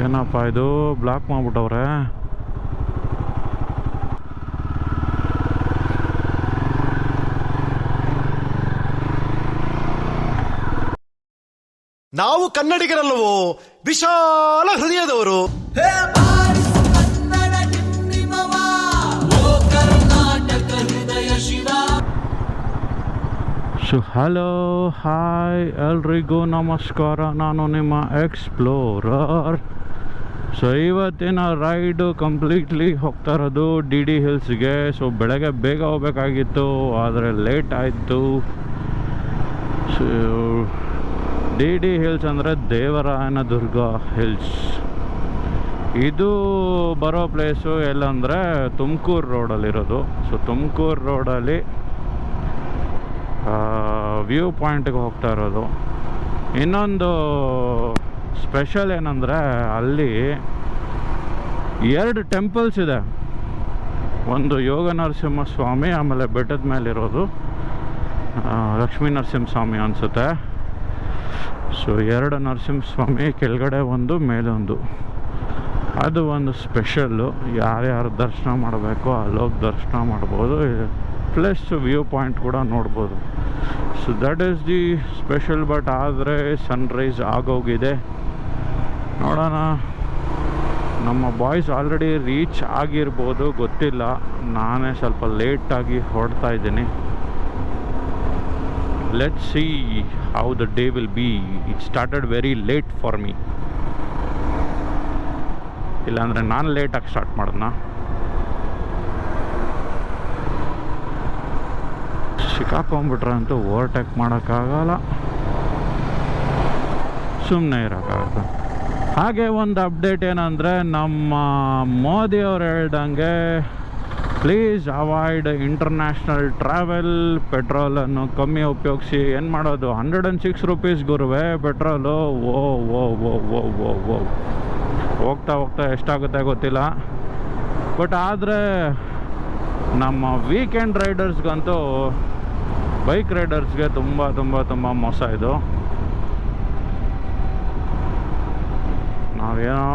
ಏನಪ್ಪ ಇದು ಬ್ಲಾಕ್ ಮಾಡ್ಬಿಟ್ಟವ್ರೆ. ನಾವು ಕನ್ನಡಿಗರಲ್ಲವೋ, ವಿಶಾಲ ಹೃದಯದವರು. ಸೊ ಹಲೋ ಹಾಯ್ ಎಲ್ರಿಗೂ ನಮಸ್ಕಾರ, ನಾನು ನಿಮ್ಮ ಎಕ್ಸ್ಪ್ಲೋರರ್. ಸೊ ಇವತ್ತಿನ ರೈಡು ಕಂಪ್ಲೀಟ್ಲಿ ಹೋಗ್ತಾ ಇರೋದು ಡಿ ಡಿ ಹಿಲ್ಸ್ಗೆ. ಸೊ ಬೆಳಗ್ಗೆ ಬೇಗ ಹೋಗ್ಬೇಕಾಗಿತ್ತು, ಆದರೆ ಲೇಟ್ ಆಯಿತು. ಸೊ ಡಿ ಡಿ ಹಿಲ್ಸ್ ಅಂದರೆ ದೇವರಾಯನದುರ್ಗ ಹಿಲ್ಸ್. ಇದು ಬರೋ ಪ್ಲೇಸು ಎಲ್ಲಂದರೆ ತುಮಕೂರು ರೋಡಲ್ಲಿರೋದು. ಸೊ ತುಮಕೂರು ರೋಡಲ್ಲಿ ವ್ಯೂ ಪಾಯಿಂಟ್ಗೆ ಹೋಗ್ತಾ ಇರೋದು. ಇನ್ನೊಂದು ಸ್ಪೆಷಲ್ ಏನಂದರೆ ಅಲ್ಲಿ 2 ಟೆಂಪಲ್ಸ್ ಇದೆ. ಒಂದು ಯೋಗ ನರಸಿಂಹ ಸ್ವಾಮಿ, ಆಮೇಲೆ ಬೆಟ್ಟದ ಮೇಲಿರೋದು ಲಕ್ಷ್ಮೀ ನರಸಿಂಹ ಸ್ವಾಮಿ ಅನಿಸುತ್ತೆ. ಸೊ 2 ನರಸಿಂಹಸ್ವಾಮಿ, ಕೆಳಗಡೆ ಒಂದು ಮೇಲೊಂದು. ಅದು ಒಂದು ಸ್ಪೆಷಲ್ಲು. ಯಾರ್ಯಾರು ದರ್ಶನ ಮಾಡಬೇಕು ಅಲ್ಲೋಗಿ ದರ್ಶನ ಮಾಡ್ಬೋದು, ಪ್ಲಸ್ ವ್ಯೂ ಪಾಯಿಂಟ್ ಕೂಡ ನೋಡ್ಬೋದು. So that is the special. But ಆದರೆ ಸನ್ರೈಸ್ ಆಗೋಗಿದೆ, ನೋಡೋಣ. ನಮ್ಮ ಬಾಯ್ಸ್ ಆಲ್ರೆಡಿ ರೀಚ್ ಆಗಿರ್ಬೋದು, ಗೊತ್ತಿಲ್ಲ. ನಾನೇ ಸ್ವಲ್ಪ ಲೇಟಾಗಿ ಹೊರಡ್ತಾ ಇದ್ದೀನಿ. Let's see how the day will be. It started very late for me. ಇಲ್ಲಾಂದರೆ ನಾನು ಲೇಟಾಗಿ ಸ್ಟಾರ್ಟ್ ಮಾಡೋಣ. ಸಿಕ್ಕಾಕೊಂಡ್ಬಿಟ್ರೆ ಅಂತೂ ಓವರ್ಟೇಕ್ ಮಾಡೋಕ್ಕಾಗಲ್ಲ, ಸುಮ್ಮನೆ ಇರೋಕ್ಕಾಗಲ್ಲ. ಹಾಗೆ ಒಂದು ಅಪ್ಡೇಟ್ ಏನಂದರೆ, ನಮ್ಮ ಮೋದಿಯವ್ರು ಹೇಳ್ದಂಗೆ ಪ್ಲೀಸ್ ಅವಾಯ್ಡ್ ಇಂಟರ್ನ್ಯಾಷನಲ್ ಟ್ರಾವೆಲ್. ಪೆಟ್ರೋಲನ್ನು ಕಮ್ಮಿ ಉಪಯೋಗಿಸಿ. ಏನು ಮಾಡೋದು, 106 ರೂಪೀಸ್ ಗುರುವೆ ಪೆಟ್ರೋಲು. ಓ ಓ ಓ ಓ ಓ ಓ ಹೋಗ್ತಾ ಹೋಗ್ತಾ ಎಷ್ಟಾಗುತ್ತೆ ಗೊತ್ತಿಲ್ಲ. ಬಟ್ ಆದರೆ ನಮ್ಮ ವೀಕೆಂಡ್ ರೈಡರ್ಸ್ಗಂತೂ, ಬೈಕ್ ರೈಡರ್ಸ್ಗೆ ತುಂಬ ತುಂಬ ತುಂಬ ಮೋಸ ಇದು. ನಾವೇನೋ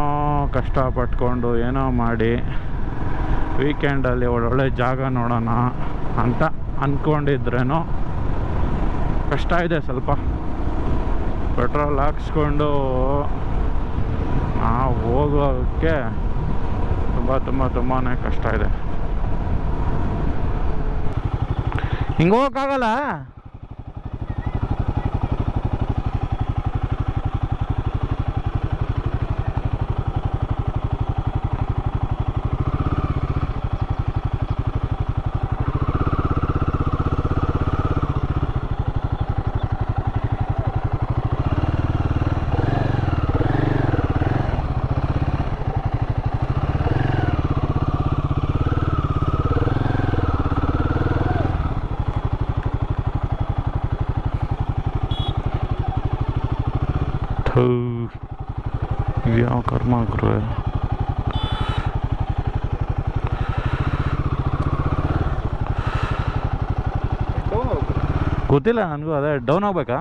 ಕಷ್ಟಪಟ್ಕೊಂಡು ಏನೋ ಮಾಡಿ ವೀಕೆಂಡಲ್ಲಿ ಒಳ್ಳೊಳ್ಳೆ ಜಾಗ ನೋಡೋಣ ಅಂತ ಅಂದ್ಕೊಂಡಿದ್ರೇನೋ ಕಷ್ಟ ಇದೆ ಸ್ವಲ್ಪ. ಪೆಟ್ರೋಲ್ ಹಾಕ್ಸ್ಕೊಂಡು ನಾವು ಹೋಗೋಕ್ಕೆ ತುಂಬಾ ಕಷ್ಟ ಇದೆ. ಹಿಂಗೆ ಹೋಗೋಕ್ಕಾಗಲ್ಲ. ಯಾವ ಕರ್ಮ ಗುರುವೆ. ಗೊತ್ತಿಲ್ಲ ನನಗೂ, ಅದೇ ಡೌನ್ ಹೋಗ್ಬೇಕಾ.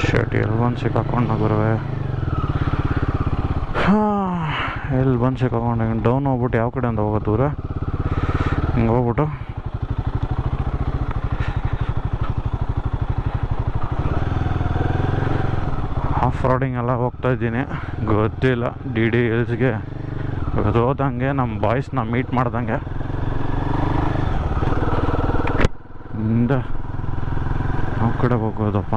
ಶರ್ಟ್ ಎಲ್ಲಿ ಬಂದು ಸಿಕ್ಕಾಕೊಂಡು ಗುರುವೆ. ಎಲ್ಲಿ ಬಂದು ಸಿಕ್ಕಾಕೊಂಡು ಹಿಂಗೆ ಡೌನ್ ಹೋಗ್ಬಿಟ್ಟು ಯಾವ ಕಡೆ ಅಂತ ಹೋಗೋದು ದೂರ, ಹಿಂಗೆ ಹೋಗ್ಬಿಟ್ಟು ಆಫ್ ರೋಡಿಂಗ್ ಎಲ್ಲ ಹೋಗ್ತಾ ಇದ್ದೀನಿ. ಗೊತ್ತಿಲ್ಲ, ಡಿ ಡಿ ಹಿಲ್ಸ್ಗೆ ಹೋದಂಗೆ ನಮ್ಮ ಬಾಯ್ಸ್ನ ಮೀಟ್ ಮಾಡ್ದಂಗೆ ಇಂದ ಯಾವ ಕಡೆ ಹೋಗೋದಪ್ಪ.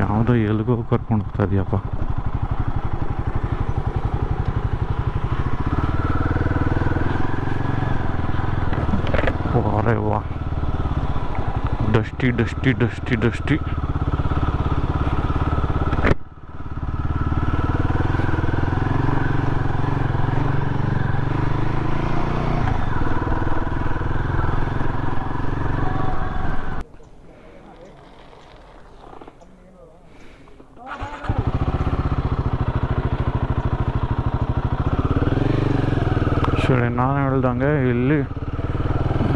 ಯಾವುದೋ ಎಲ್ಗೋ ಕರ್ಕೊಂಡು ಹೋಗ್ತಾ ಇದೆಯಪ್ಪ. ಅರೆ ವಾ, ಡಸ್ಟಿ ಡಸ್ಟಿ ಡಸ್ಟಿ ಡಸ್ಟಿ. ಸರಿ, ನಾನು ಹೇಳ್ದಂಗೆ ಇಲ್ಲಿ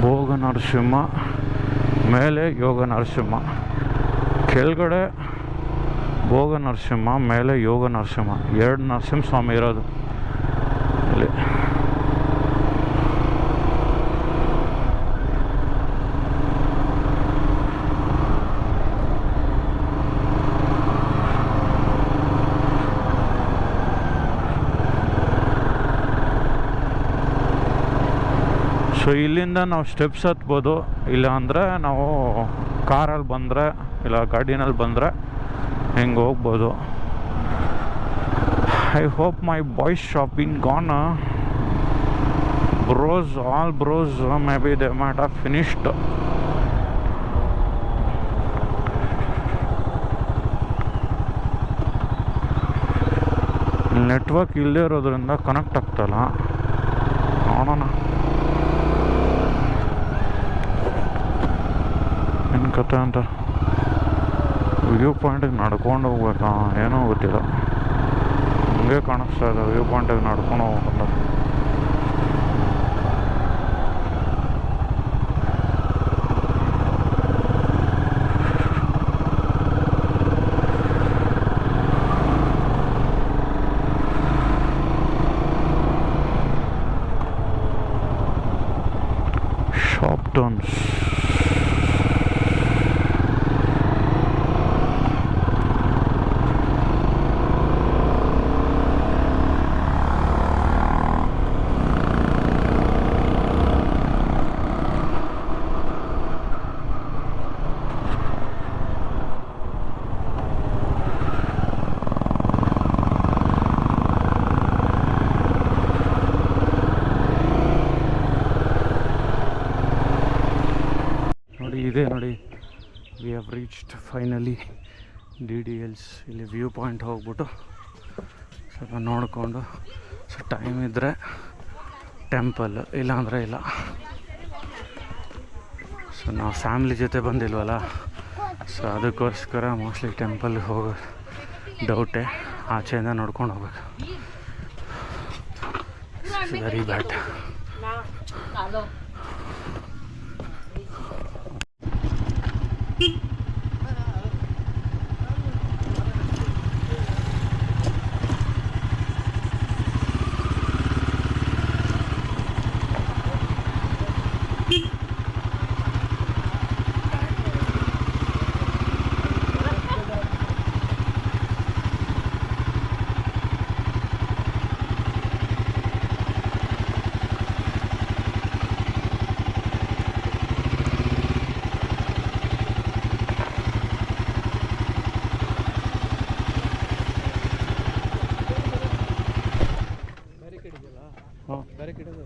ಭೋಗ ನರಸಿಂಹ, ಮೇಲೆ ಯೋಗ ನರಸಿಂಹ, ಕೆಳಗಡೆ ಭೋಗ ನರಸಿಂಹ, ಮೇಲೆ ಯೋಗ ನರಸಿಂಹ, ಎರಡು ನರಸಿಂಹ ಸ್ವಾಮಿ ಇರೋದು ಇಲ್ಲಿ. ಸೊ ಇಲ್ಲಿಂದ ನಾವು ಸ್ಟೆಪ್ಸ್ ಹತ್ಬೋದು, ಇಲ್ಲ ಅಂದರೆ ನಾವು ಕಾರಲ್ಲಿ ಬಂದರೆ ಇಲ್ಲ ಗಾಡಿನಲ್ಲಿ ಬಂದರೆ ಹಿಂಗೆ ಹೋಗ್ಬೋದು. I hope my boys shopping gone bros, all bros may be they might have finished. Network ಇಲ್ಲದೆ ಇರೋದ್ರಿಂದ ಕನೆಕ್ಟ್ ಆಗ್ತಾಯಿಲ್ಲ, ನೋಡೋಣ ಏನು ಕತೆ ಅಂತ. ವ್ಯೂ ಪಾಯಿಂಟಿಗೆ ನಡ್ಕೊಂಡು ಹೋಗ್ಬೇಕಾ ಏನೋ ಗೊತ್ತಿಲ್ಲ, ಹಂಗೆ ಕಾಣಿಸ್ತಾ ಇದೆ ವ್ಯೂ ಪಾಯಿಂಟಿಗೆ ನಡ್ಕೊಂಡು ಹೋಗ್ಬೇಕಂತ. ಶಾಪ್ ಟೌನ್ಸ್ ಇದೆ ನೋಡಿ. We have reached finally DDLs. ಇಲ್ಲಿ ವ್ಯೂ ಪಾಯಿಂಟ್ ಹೋಗ್ಬಿಟ್ಟು ಸ್ವಲ್ಪ ನೋಡಿಕೊಂಡು, ಸೊ ಟೈಮ್ ಇದ್ದರೆ ಟೆಂಪಲ್, ಇಲ್ಲಾಂದರೆ ಇಲ್ಲ. ಸೊ ನಾವು ಫ್ಯಾಮ್ಲಿ ಜೊತೆ ಬಂದಿಲ್ವಲ್ಲ, ಸೊ ಅದಕ್ಕೋಸ್ಕರ ಮೋಸ್ಟ್ಲಿ ಟೆಂಪಲ್ಗೆ ಹೋಗೋ ಡೌಟೇ, ಆಚೆಯಿಂದ ನೋಡ್ಕೊಂಡು ಹೋಗ್ಬೇಕು. Very bad.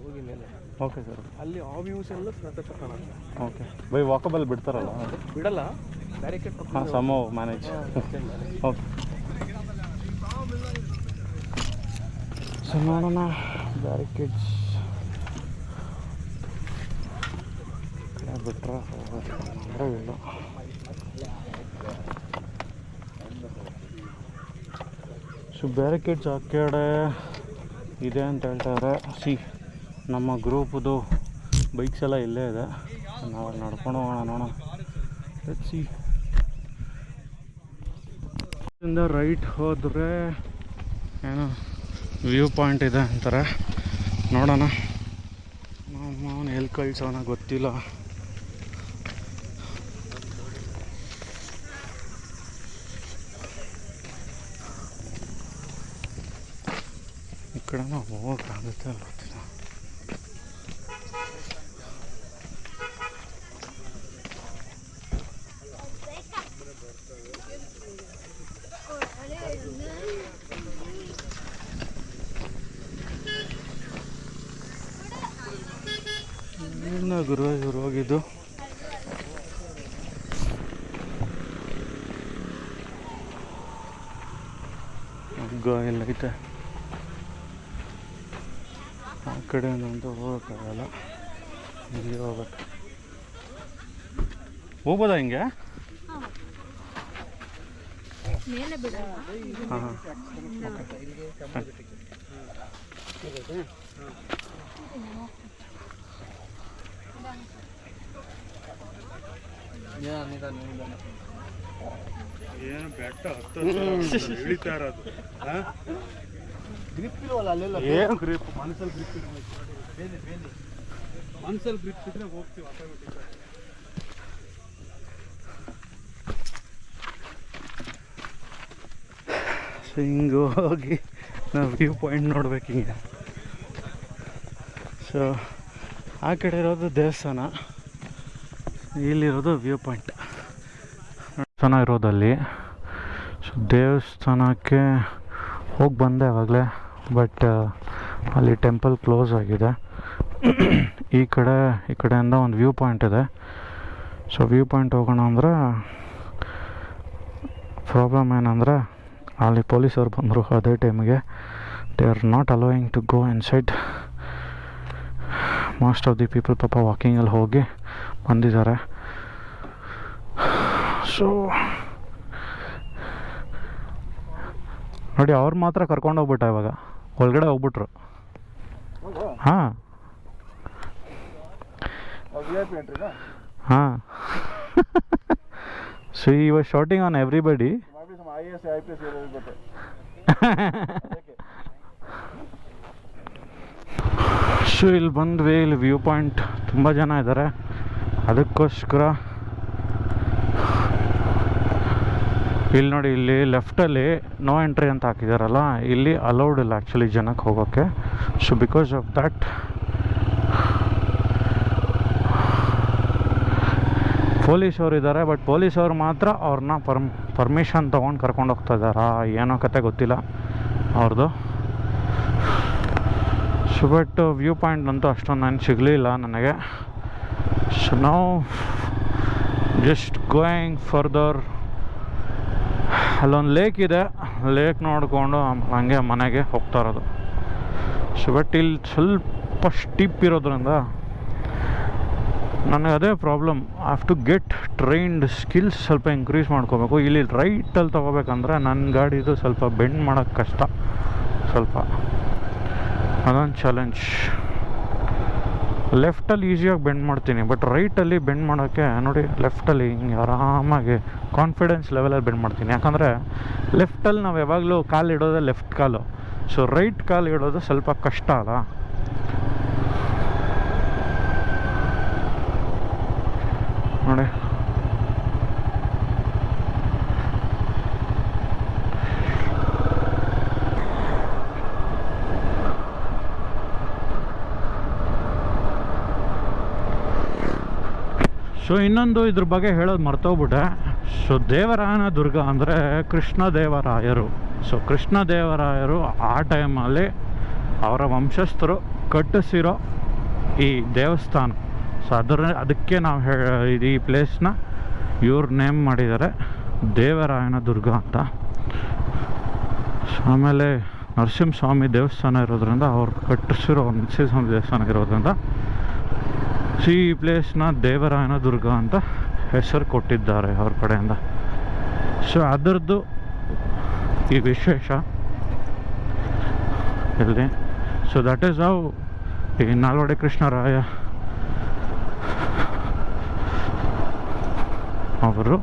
ಹೋಗಿ ಮೇಲೆ ಓಕೆ ಸರ್, ಅಲ್ಲಿ ಆ ವ್ಯೂಸ್ ಎಲ್ಲ ಸಖತ್ ಕಾಣುತ್ತೆ. ಓಕೆ ಬೈ ವಾಕಬಲ್ ಬಿಡ್ತಾರಲ್ಲ? ಬಿಡಲ್ಲ, ಬ್ಯಾರಿಕೇಡ್ ಹಾಂ, ಸಮ್ ಮ್ಯಾನೇಜ್. ಓಕೆ, ಸೊ ನೋಡೋಣ ಬ್ಯಾರಿಕೇಡ್ಸ್ ಬಿಟ್ರೆ ಹೋಗೋದು ಇಲ್ಲ. ಸೊ ಬ್ಯಾರಿಕೇಡ್ಸ್ ಆ ಕಡೆ ಇದೆ ಅಂತ ಹೇಳ್ತಾರೆ. ಸಿ, ನಮ್ಮ ಗ್ರೂಪ್ದು ಬೈಕ್ಸ್ ಎಲ್ಲ ಇಲ್ಲೇ ಇದೆ, ನಾವು ನಡ್ಕೊಂಡು ಹೋಗೋಣ, ನೋಡೋಣ. ಸಿ ಇಂದ ರೈಟ್ ಹೋದರೆ ಏನೋ ವ್ಯೂ ಪಾಯಿಂಟ್ ಇದೆ ಅಂತಾರೆ, ನೋಡೋಣ. ಅವನು ಎಲ್ಲಿ ಕಳ್ಸೋಣ ಗೊತ್ತಿಲ್ಲ. ಈ ಕಡೆ ನಾವು ಹೋಗೋಕ್ಕಾಗುತ್ತೆ ಅಲ್ಲ ಗೊತ್ತಿಲ್ಲ. ಗುರು ಇವ್ರು ಹೋಗಿದ್ದು ಹಗ್ಗ ಎಲ್ಲ ಐತೆ, ಆ ಕಡೆಯಿಂದ ಹೋಗೋಕ್ಕಾಗಲ್ಲ, ಇಲ್ಲಿ ಹೋಗ್ಬೇಕು. ಹೋಗ್ಬೋದಾ ಹಿಂಗೆ? ಹಾಂ ಹಾಂ, ಏನು ಬೆಟ್ಟ ಇಳಿತಾ ಇರೋದು ಗ್ರಿಪ್ ಇಲ್ವಲ್ಲ ಅಲ್ಲೆಲ್ಲ ಏನು ಗ್ರಿಪ್ ಮನಸ್ಸಲ್ಲಿ ಗ್ರಿಪ್ ಇರಬೇಕು ಮನಸ್ಸಲ್ಲಿ ಗ್ರಿಪ್ ಇದ್ರೆ ಹೋಗ್ತೀವಿ ಆಟೋಮೆಟಿಕ್. ಸೊ ಹಿಂಗೆ ಹೋಗಿ ನಾವು ವ್ಯೂ ಪಾಯಿಂಟ್ ನೋಡ್ಬೇಕು ಹಿಂಗೆ. ಸೊ ಆ ಕಡೆ ಇರೋದು ದೇವಸ್ಥಾನ, ಇಲ್ಲಿರೋದು ವ್ಯೂ ಪಾಯಿಂಟ್. ದೇವಸ್ಥಾನ ಇರೋದಲ್ಲಿ. ಸೊ ದೇವಸ್ಥಾನಕ್ಕೆ ಹೋಗಿ ಬಂದೆ ಆವಾಗಲೇ, ಬಟ್ ಅಲ್ಲಿ ಟೆಂಪಲ್ ಕ್ಲೋಸ್ ಆಗಿದೆ. ಈ ಕಡೆಯಿಂದ ಒಂದು ವ್ಯೂ ಪಾಯಿಂಟ್ ಇದೆ. ಸೊ ವ್ಯೂ ಪಾಯಿಂಟ್ ಹೋಗೋಣ ಅಂದರೆ ಪ್ರಾಬ್ಲಮ್ ಏನಂದರೆ ಅಲ್ಲಿ ಪೊಲೀಸವ್ರು ಬಂದರು ಅದೇ ಟೈಮಿಗೆ. They are not allowing to go inside. Most of the people ಪಾಪ ವಾಕಿಂಗಲ್ಲಿ ಹೋಗಿ ಬಂದಿದ್ದಾರೆ. ಸೊ ನೋಡಿ, ಅವ್ರು ಮಾತ್ರ ಕರ್ಕೊಂಡೋಗ್ಬಿಟ್ಟ ಇವಾಗ, ಒಳಗಡೆ ಹೋಗ್ಬಿಟ್ರು. ಹಾಂ ಹಾಂ. ಸೊ ಈ ವಾಸ್ ಶಾಟಿಂಗ್ ಆನ್ ಎವ್ರಿಬಡಿ. ಸೊ ಇಲ್ಲಿ ಬಂದ್ವಿ, ಇಲ್ಲಿ ವ್ಯೂ ಪಾಯಿಂಟ್ ತುಂಬ ಜನ ಇದ್ದಾರೆ. ಅದಕ್ಕೋಸ್ಕರ ಇಲ್ಲಿ ನೋಡಿ, ಇಲ್ಲಿ ಲೆಫ್ಟಲ್ಲಿ ನೋ ಎಂಟ್ರಿ ಅಂತ ಹಾಕಿದಾರಲ್ಲ, ಇಲ್ಲಿ ಅಲೌಡ್ ಇಲ್ಲ ಆ್ಯಕ್ಚುಲಿ ಜನಕ್ಕೆ ಹೋಗೋಕ್ಕೆ. ಸೊ ಬಿಕಾಸ್ ಆಫ್ ದ್ಯಾಟ್ ಪೊಲೀಸವ್ರು ಇದ್ದಾರೆ. ಬಟ್ ಪೊಲೀಸವ್ರು ಮಾತ್ರ ಅವ್ರನ್ನ ಪರ್ಮಿಷನ್ ತೊಗೊಂಡು ಕರ್ಕೊಂಡು ಹೋಗ್ತಾ ಇದ್ದಾರಾ ಏನೋ ಕತೆ ಗೊತ್ತಿಲ್ಲ ಅವ್ರದ್ದು. ಸೊ ಬಟ್ ವ್ಯೂ ಪಾಯಿಂಟ್ ಅಂತೂ ಅಷ್ಟೊಂದು ನಾನು ಸಿಗಲಿಲ್ಲ ನನಗೆ. ಸೊ ನಾವು ಜಸ್ಟ್ ಗೋಯಿಂಗ್ ಫರ್ದರ್. ಅಲ್ಲೊಂದು ಲೇಕ್ ಇದೆ, ಲೇಕ್ ನೋಡಿಕೊಂಡು ಹಂಗೆ ಮನೆಗೆ ಹೋಗ್ತಾ ಇರೋದು. ಸೊ ಬಟ್ ಇಲ್ಲಿ ಸ್ವಲ್ಪ ಸ್ಟಿಪ್ ಇರೋದ್ರಿಂದ ನನಗೆ ಅದೇ problem. I have to get trained skills ಸ್ವಲ್ಪ ಇನ್ಕ್ರೀಸ್ ಮಾಡ್ಕೋಬೇಕು. ಇಲ್ಲಿ ರೈಟಲ್ಲಿ ತೊಗೋಬೇಕಂದ್ರೆ ನನ್ನ ಗಾಡಿದು ಸ್ವಲ್ಪ ಬೆಂಡ್ ಮಾಡೋಕ್ಕೆ ಕಷ್ಟ, ಸ್ವಲ್ಪ ಅದೊಂದು ಚಾಲೆಂಜ್. ಲೆಫ್ಟಲ್ಲಿ ಈಸಿಯಾಗಿ ಬೆಂಡ್ ಮಾಡ್ತೀನಿ, ಬಟ್ ರೈಟಲ್ಲಿ ಬೆಂಡ್ ಮಾಡೋಕ್ಕೆ ನೋಡಿ, ಲೆಫ್ಟಲ್ಲಿ ಹಿಂಗೆ ಆರಾಮಾಗಿ ಕಾನ್ಫಿಡೆನ್ಸ್ ಲೆವೆಲಲ್ಲಿ ಬೆಂಡ್ ಮಾಡ್ತೀನಿ. ಯಾಕಂದರೆ ಲೆಫ್ಟಲ್ಲಿ ನಾವು ಯಾವಾಗಲೂ ಕಾಲು ಇಡೋದೇ ಲೆಫ್ಟ್ ಕಾಲು. ಸೊ ರೈಟ್ ಕಾಲು ಇಡೋದು ಸ್ವಲ್ಪ ಕಷ್ಟ ಅಲ್ಲ. ನೋಡಿ ಸೊ ಇನ್ನೊಂದು ಇದ್ರ ಬಗ್ಗೆ ಹೇಳೋದು ಮರ್ತೋಗ್ಬಿಟ್ಟೆ. ಸೊ ದೇವರಾಯನ ದುರ್ಗ ಅಂದರೆ ಕೃಷ್ಣದೇವರಾಯರು. ಸೊ ಕೃಷ್ಣದೇವರಾಯರು ಆ ಟೈಮಲ್ಲಿ ಅವರ ವಂಶಸ್ಥರು ಕಟ್ಟಿಸಿರೋ ಈ ದೇವಸ್ಥಾನ. ಸೊ ಅದಕ್ಕೆ ನಾವು ಈ ಪ್ಲೇಸ್ನ ಇವ್ರು ನೇಮ್ ಮಾಡಿದ್ದಾರೆ ದೇವರಾಯನ ದುರ್ಗ ಅಂತ. ಸೊ ಆಮೇಲೆ ನರಸಿಂಹಸ್ವಾಮಿ ದೇವಸ್ಥಾನ ಇರೋದ್ರಿಂದ ಅವ್ರು ಕಟ್ಟಿಸಿರೋ ನರಸಿಂಹಸ್ವಾಮಿ ದೇವಸ್ಥಾನ ಇರೋದ್ರಿಂದ ಈ ಪ್ಲೇಸ್ನ ದೇವರಾಯನ ದುರ್ಗ ಅಂತ ಹೆಸರು ಕೊಟ್ಟಿದ್ದಾರೆ ಅವ್ರ ಕಡೆಯಿಂದ. ಸೊ ಅದರದ್ದು ಈ ವಿಶೇಷ ಇಲ್ಲಿ. ಸೊ ದಟ್ ಈಸ್ ಹೌ ಈ ನಾಲ್ವಡಿ ಕೃಷ್ಣರಾಯ ಅವರು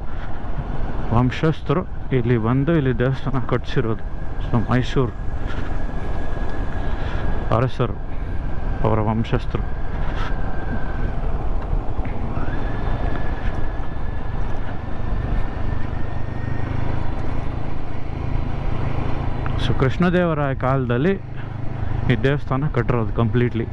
ವಂಶಸ್ಥರು ಇಲ್ಲಿ ಬಂದು ಇಲ್ಲಿ ದೇವಸ್ಥಾನ ಕಟ್ಟಿಸಿರೋದು. ಸೊ ಮೈಸೂರು ಅರಸರು ಅವರ ವಂಶಸ್ಥರು. ಸೊ ಕೃಷ್ಣದೇವರಾಯ ಕಾಲದಲ್ಲಿ ಈ ದೇವಸ್ಥಾನ ಕಟ್ಟಿರೋದು ಕಂಪ್ಲೀಟ್ಲಿ.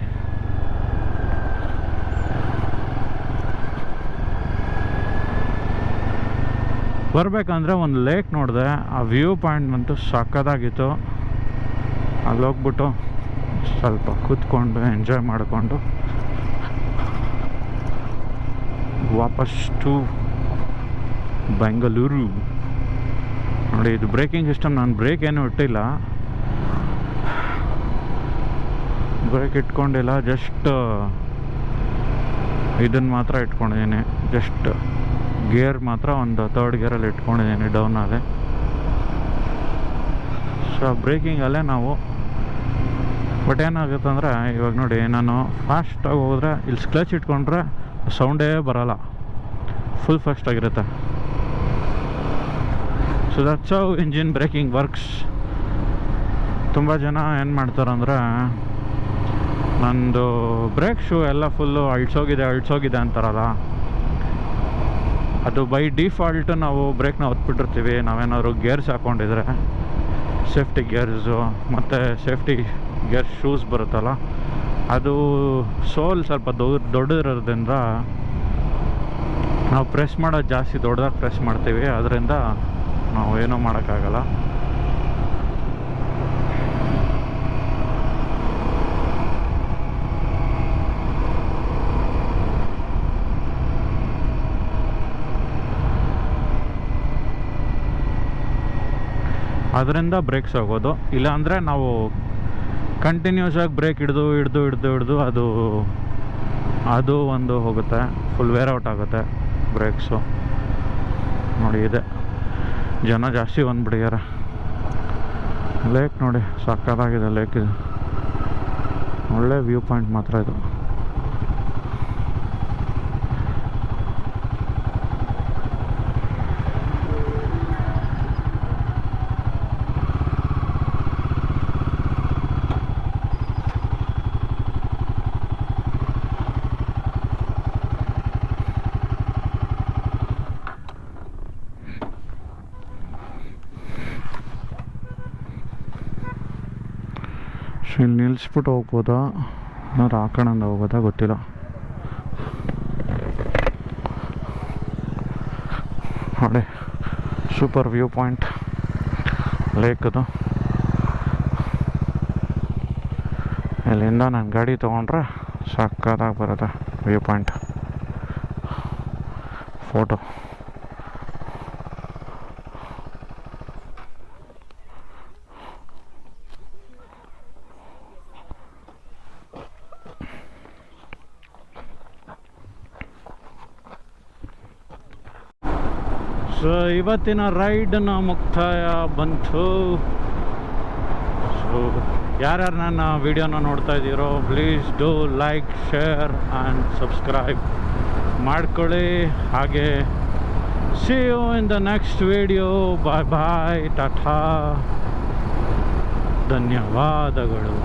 ಬರಬೇಕಂದ್ರೆ ಒಂದು ಲೇಕ್ ನೋಡಿದೆ, ಆ ವ್ಯೂ ಪಾಯಿಂಟ್ ಅಂತೂ ಸಕ್ಕತ್ತಾಗಿತ್ತು. ಅಲ್ಲಿ ಹೋಗ್ಬಿಟ್ಟು ಸ್ವಲ್ಪ ಕೂತ್ಕೊಂಡು ಎಂಜಾಯ್ ಮಾಡಿಕೊಂಡು ವಾಪಸ್ ಟು ಬೆಂಗಳೂರು. ನೋಡಿ ಇದು ಬ್ರೇಕಿಂಗ್ ಸಿಸ್ಟಮ್. ನಾನು ಬ್ರೇಕ್ ಏನೂ ಇಟ್ಟಿಲ್ಲ, ಬ್ರೇಕ್ ಇಟ್ಕೊಂಡಿಲ್ಲ, ಜಸ್ಟ್ ಇದನ್ನು ಮಾತ್ರ ಇಟ್ಕೊಂಡಿದ್ದೀನಿ. ಜಸ್ಟ್ ಗೇರ್ ಮಾತ್ರ ಒಂದು 3rd ಗೇರಲ್ಲಿ ಇಟ್ಕೊಂಡಿದ್ದೀನಿ ಡೌನಲ್ಲಿ. ಸೊ ಬ್ರೇಕಿಂಗಲ್ಲೇ ನಾವು ಬಟ್ ಏನಾಗುತ್ತೆ ಅಂದರೆ ಇವಾಗ ನೋಡಿ, ನಾನು ಫಾಸ್ಟಾಗಿ ಹೋದರೆ ಇಲ್ಲಿ ಕ್ಲಚ್ ಇಟ್ಕೊಂಡ್ರೆ ಸೌಂಡೇ ಬರೋಲ್ಲ, ಫುಲ್ ಫಾಸ್ಟಾಗಿರುತ್ತೆ. So that's how engine braking works. ತುಂಬ ಜನ ಏನು ಮಾಡ್ತಾರಂದರೆ, ನಂದು ಬ್ರೇಕ್ ಶೂ ಎಲ್ಲ ಫುಲ್ಲು ಅಳ್ಸೋಗಿದೆ ಅಂತಾರಲ್ಲ, ಅದು ಬೈ ಡಿಫಾಲ್ಟ್ ನಾವು ಬ್ರೇಕ್ನ ಒತ್ಬಿಟ್ಟಿರ್ತೀವಿ. ನಾವೇನಾದ್ರು ಗೇರ್ಸ್ ಹಾಕ್ಕೊಂಡಿದ್ರೆ, ಸೇಫ್ಟಿ ಗೇರ್ಸು ಮತ್ತು ಸೇಫ್ಟಿ ಗೇರ್ ಶೂಸ್ ಬರುತ್ತಲ್ಲ, ಅದು ಸೋಲ್ ಸ್ವಲ್ಪ ದೊಡ್ಡದಿರೋದ್ರಿಂದ ನಾವು ಪ್ರೆಸ್ ಮಾಡೋದು ಜಾಸ್ತಿ ದೊಡ್ಡದಾಗಿ ಪ್ರೆಸ್ ಮಾಡ್ತೀವಿ. ಅದರಿಂದ ನಾವು ಏನೂ ಮಾಡೋಕ್ಕಾಗಲ್ಲ. ಅದರಿಂದ ಬ್ರೇಕ್ಸ್ ಆಗೋದು. ಇಲ್ಲಾಂದರೆ ನಾವು ಕಂಟಿನ್ಯೂಸ್ ಆಗಿ ಬ್ರೇಕ್ ಹಿಡ್ದು ಅದು ಒಂದು ಹೋಗುತ್ತೆ, ಫುಲ್ ವೇರ್ ಔಟ್ ಆಗುತ್ತೆ ಬ್ರೇಕ್ಸು. ನೋಡಿ ಇದೆ, ಜನ ಜಾಸ್ತಿ ಬಂದ್ಬಿಟ್ಟಿದ್ದಾರೆ. ಲೇಕ್ ನೋಡಿ, ಸಕ್ಕತ್ತಾಗಿದೆ ಲೇಕ್. ಇದು ಒಳ್ಳೆ ವ್ಯೂ ಪಾಯಿಂಟ್ ಮಾತ್ರ ಇದು. ಇಲ್ಲಿ ನಿಲ್ಲಿಸ್ಬಿಟ್ಟು ಹೋಗ್ಬೋದಾ, ಏನಾದ್ರು ಆ ಕಡೆಯಿಂದ ಹೋಗೋದಾ ಗೊತ್ತಿಲ್ಲ. ನೋಡಿ, ಸೂಪರ್ ವ್ಯೂ ಪಾಯಿಂಟ್ ಲೇಕ್ ಅದು. ಇಲ್ಲಿಂದ ನಾನು ಗಾಡಿ ತೊಗೊಂಡ್ರೆ ಸಕ್ಕತ್ತಾಗಿ ಬರುತ್ತೆ ವ್ಯೂ ಪಾಯಿಂಟ್, ಫೋಟೋ. ಸೊ ಇವತ್ತಿನ ರೈಡ್ನ ಮುಕ್ತಾಯ ಬಂತು. ಸೊ ಯಾರ್ಯಾರು ನನ್ನ ವಿಡಿಯೋನ ನೋಡ್ತಾ ಇದ್ದೀರೋ, please do like, share and subscribe ಮಾಡ್ಕೊಳ್ಳಿ. ಹಾಗೆ see you in the next video. Bye bye, tata, ಧನ್ಯವಾದಗಳು.